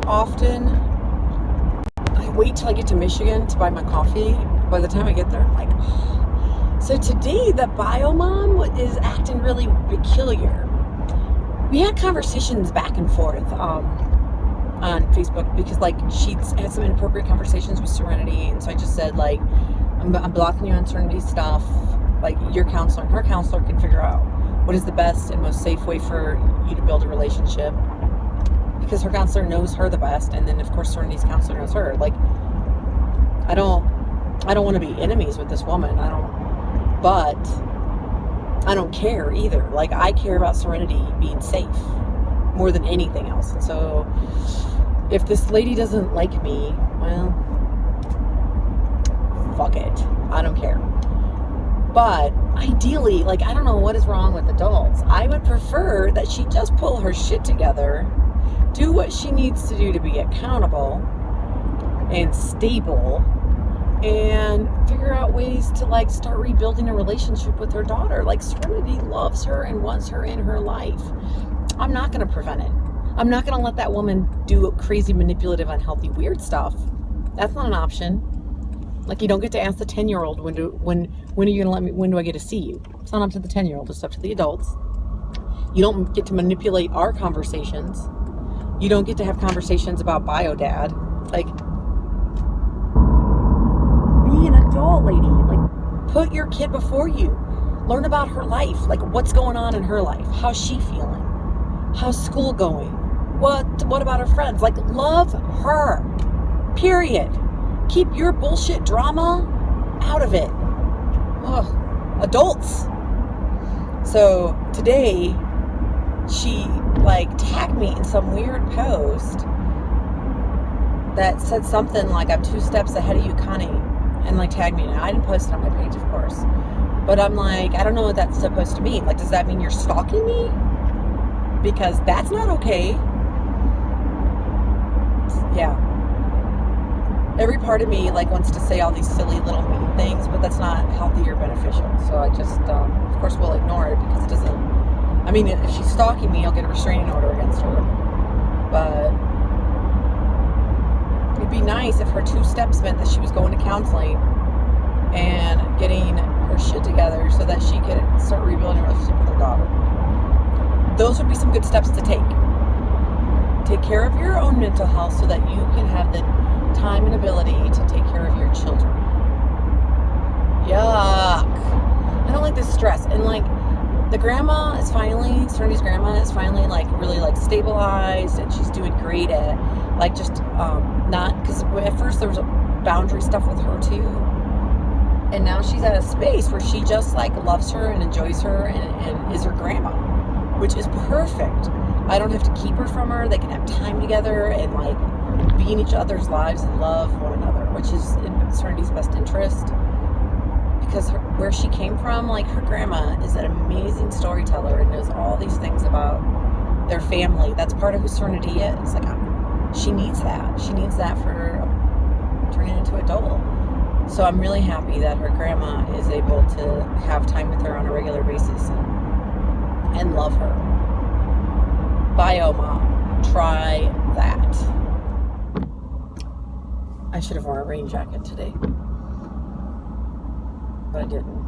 often I wait till I get to Michigan to buy my coffee. By the time I get there, I'm like, oh. So today the bio mom is acting really peculiar. We had conversations back and forth on Facebook because like she had some inappropriate conversations with Serenity, and so I just said like, I'm blocking you on Serenity stuff. Like your counselor and her counselor can figure out what is the best and most safe way for you to build a relationship, because her counselor knows her the best, and then of course Serenity's counselor knows her. Like I don't want to be enemies with this woman. But I don't care either. Like I care about Serenity being safe more than anything else. And so if this lady doesn't like me, well, fuck it. I don't care. But ideally, like, I don't know what is wrong with adults. I would prefer that she just pull her shit together, do what she needs to do to be accountable and stable, and figure out ways to like start rebuilding a relationship with her daughter. Like Serenity loves her and wants her in her life. I'm not going to prevent it. I'm not going to let that woman do crazy, manipulative, unhealthy, weird stuff. That's not an option. Like you don't get to ask the 10-year-old when are you going to let me? When do I get to see you? It's not up to the 10-year-old. It's up to the adults. You don't get to manipulate our conversations. You don't get to have conversations about bio dad. Like, be an adult, lady. Like, put your kid before you. Learn about her life. Like, what's going on in her life? How's she feeling? How's school going? What about her friends? Like, love her. Period. Keep your bullshit drama out of it. Ugh. Adults. So today, she like tagged me in some weird post that said something like, I'm 2 steps ahead of you, Connie, and like tagged me. Now I didn't post it on my page, of course, but I'm like, I don't know what that's supposed to mean. Like, does that mean you're stalking me? Because that's not okay. Yeah. Every part of me like wants to say all these silly little mean things, but that's not healthy or beneficial. So I just, of course, will ignore it because it doesn't. I mean, if she's stalking me, I'll get a restraining order against her. But it'd be nice if her 2 steps meant that she was going to counseling and getting her shit together so that she could start rebuilding a relationship with her daughter. Those would be some good steps to take. Take care of your own mental health so that you can have the time and ability to take care of your children. Yuck. I don't like this stress. And like, the grandma is finally, Serenity's grandma is finally like really like stabilized, and she's doing great at like just not, because at first there was boundary stuff with her too, and now she's at a space where she just like loves her and enjoys her and is her grandma, which is perfect. I don't have to keep her from her. They can have time together and like be in each other's lives and love one another, which is in Serenity's best interest. Because where she came from, like her grandma is an amazing storyteller and knows all these things about their family. That's part of who Serenity is. Like, she needs that. She needs that for turning into adult. So I'm really happy that her grandma is able to have time with her on a regular basis and love her. Bio mom, try that. I should have worn a rain jacket today, but I didn't.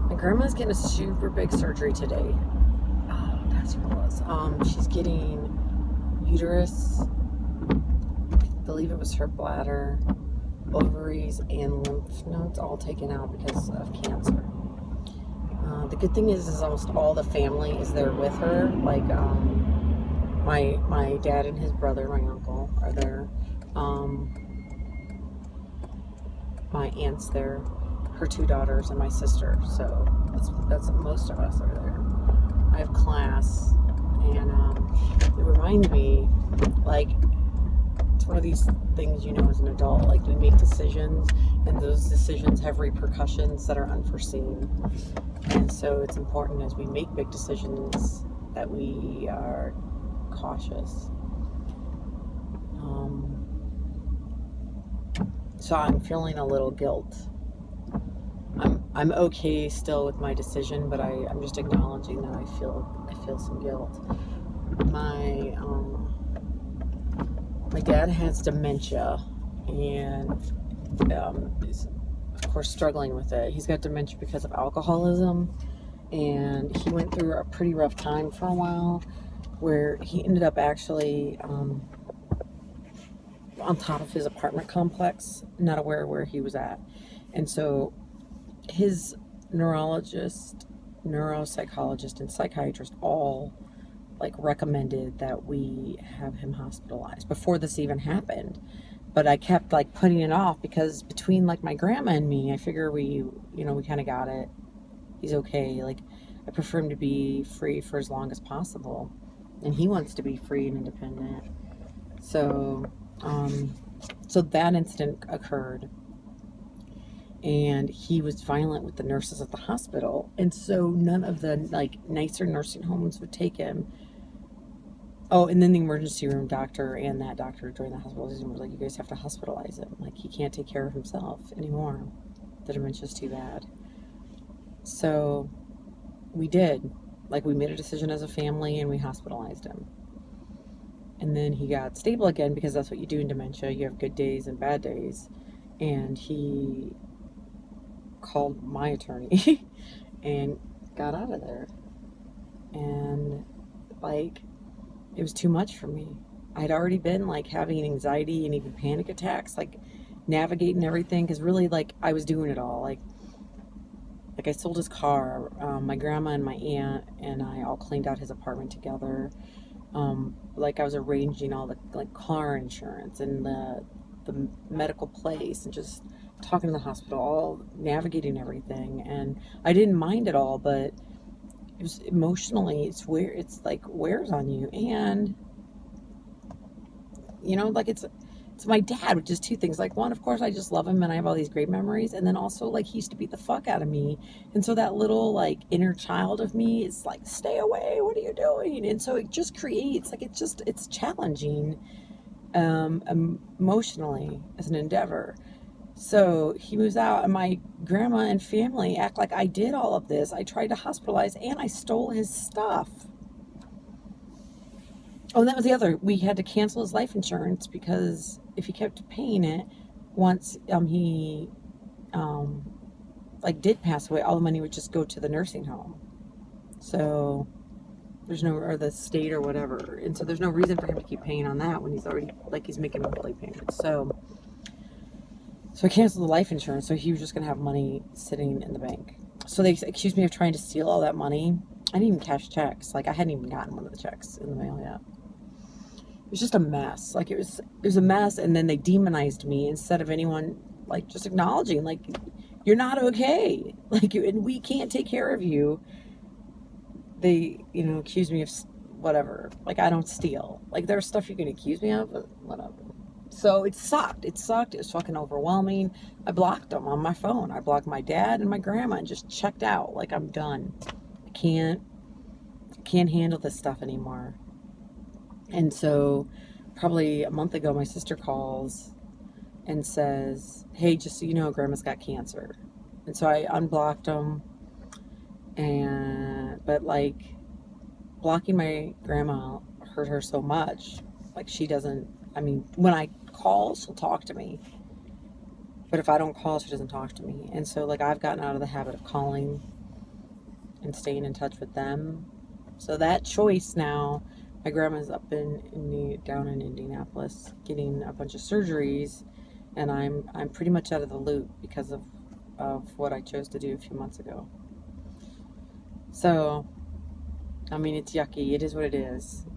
My grandma's getting a super big surgery today. Oh, that's what it was. She's getting uterus, I believe it was her bladder, ovaries, and lymph nodes all taken out because of cancer. The good thing is almost all the family is there with her. Like, my dad and his brother, my uncle, are there. My aunt's there, her 2 daughters, and my sister. So that's most of us are there. I have class, and it reminds me, like, it's one of these things, you know, as an adult, like, we make decisions, and those decisions have repercussions that are unforeseen. And so it's important as we make big decisions that we are cautious. So I'm feeling a little guilt. I'm okay still with my decision, but I'm just acknowledging that I feel some guilt. My my dad has dementia, and is, of course, struggling with it. He's got dementia because of alcoholism, and he went through a pretty rough time for a while where he ended up actually on top of his apartment complex, not aware where he was at. And so his neurologist, neuropsychologist, and psychiatrist all like recommended that we have him hospitalized before this even happened. But I kept like putting it off because between like my grandma and me, I figure we kind of got it. He's okay. Like, I prefer him to be free for as long as possible, and he wants to be free and independent. So that incident occurred, and he was violent with the nurses at the hospital, and so none of the like nicer nursing homes would take him. Oh, and then the emergency room doctor and that doctor during the hospitalization was like, you guys have to hospitalize him. Like, he can't take care of himself anymore. The dementia's too bad. So we did. Like, we made a decision as a family and we hospitalized him. And then he got stable again, because that's what you do in dementia. You have good days and bad days. And he called my attorney and got out of there. And like, it was too much for me. I'd already been like having anxiety and even panic attacks, like navigating everything, because really, like, I was doing it all. Like I sold his car. My grandma and my aunt and I all cleaned out his apartment together. Like, I was arranging all the like car insurance and the medical place, and just talking to the hospital, all navigating everything. And I didn't mind it all, but it was emotionally, it's like wears on you. And like, it's my dad, which is two things. Like, one, of course, I just love him and I have all these great memories, and then also, like, he used to beat the fuck out of me, and so that little like inner child of me is like, stay away, what are you doing? And so it just creates like, it's challenging emotionally as an endeavor. So he moves out, and my grandma and family act like I did all of this. I tried to hospitalize, and I stole his stuff. Oh, and that was the other. We had to cancel his life insurance, because if he kept paying it, once he like did pass away, all the money would just go to the nursing home. So there's no, or the state or whatever. And so there's no reason for him to keep paying on that when he's already, like, he's making monthly payments. So I canceled the life insurance, so he was just going to have money sitting in the bank. So they accused me of trying to steal all that money. I didn't even cash checks. Like, I hadn't even gotten one of the checks in the mail yet. It was just a mess. Like, it was a mess, and then they demonized me instead of anyone, like, just acknowledging, like, you're not okay. Like, and we can't take care of you. They, accused me of whatever. Like, I don't steal. Like, there's stuff you can accuse me of, but whatever. So it sucked. It was fucking overwhelming. I blocked them on my phone. I blocked my dad and my grandma and just checked out. Like, I'm done. I can't handle this stuff anymore. And so probably a month ago, my sister calls and says, hey, just so you know, grandma's got cancer. And so I unblocked them. But like, blocking my grandma hurt her so much. Like, she doesn't, when I call, she'll talk to me, but if I don't call, she doesn't talk to me. And so, like, I've gotten out of the habit of calling and staying in touch with them. So that choice now, my grandma's up down in Indianapolis getting a bunch of surgeries, and I'm pretty much out of the loop because of what I chose to do a few months ago. So, it's yucky. It is what it is.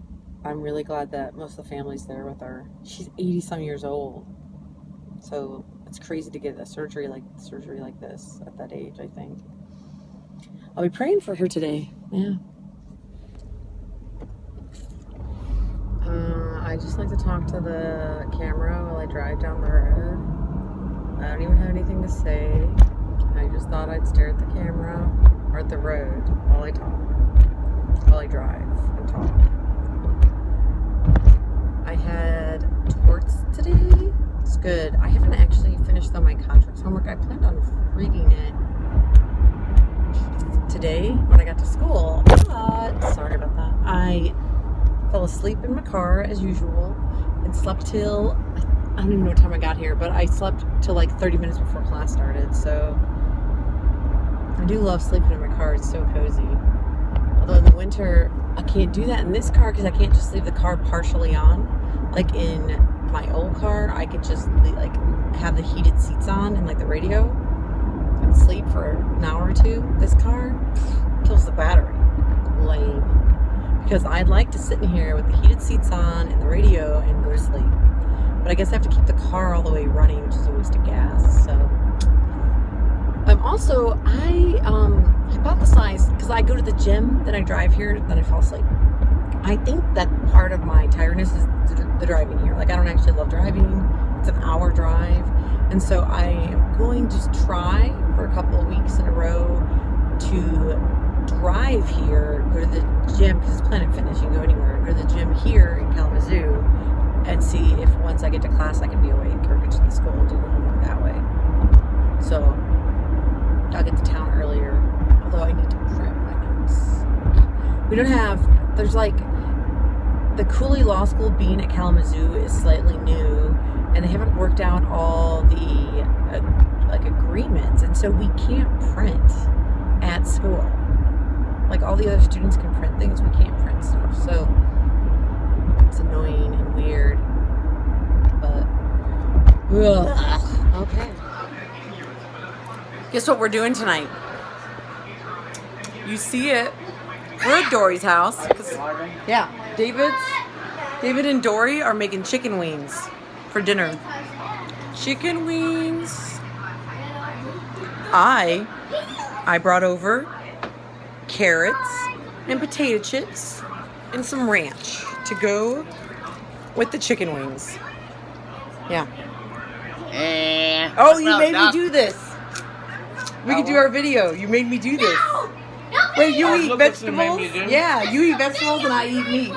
I'm really glad that most of the family's there with her. She's 80-some years old. So it's crazy to get a surgery like this at that age, I think. I'll be praying for her today. Yeah. I just like to talk to the camera while I drive down the road. I don't even have anything to say. I just thought I'd stare at the camera or at the road while I drive and talk. I had torts today. It's good. I haven't actually finished my contracts homework. I planned on reading it today when I got to school, but sorry about that. I fell asleep in my car as usual, and slept till, I don't even know what time I got here, but I slept till like 30 minutes before class started. So I do love sleeping in my car. It's so cozy. Although in the winter, I can't do that in this car because I can't just leave the car partially on. Like in my old car, I could just like have the heated seats on and like the radio and sleep for an hour or two. This car kills the battery. Lame. Because I'd like to sit in here with the heated seats on and the radio and go to sleep. But I guess I have to keep the car all the way running, which is a waste of gas. So also I hypothesized, because I go to the gym, then I drive here, then I fall asleep. I think that part of my tiredness is the driving here. Like, I don't actually love driving. It's an hour drive. And so I am going to try for a couple of weeks in a row to drive here, go to the gym, because it's Planet Fitness, you can go anywhere, go to the gym here in Kalamazoo and see if once I get to class I can be awake, or get to the school and do the homework that way. So I'll get to town earlier, although I need to prep my notes. We don't have, there's like, the Cooley Law School being at Kalamazoo is slightly new, and they haven't worked out all the like agreements, and so we can't print at school. Like, all the other students can print things, we can't print stuff. So it's annoying and weird, but okay. Guess what we're doing tonight? You see it. We're at Dory's house. Yeah, David and Dory are making chicken wings for dinner. Chicken wings. I brought over carrots and potato chips and some ranch to go with the chicken wings. Yeah. Oh, you made me do this. We can do our video. You made me do this. Wait, you eat vegetables? Yeah, you eat vegetables and I eat meat.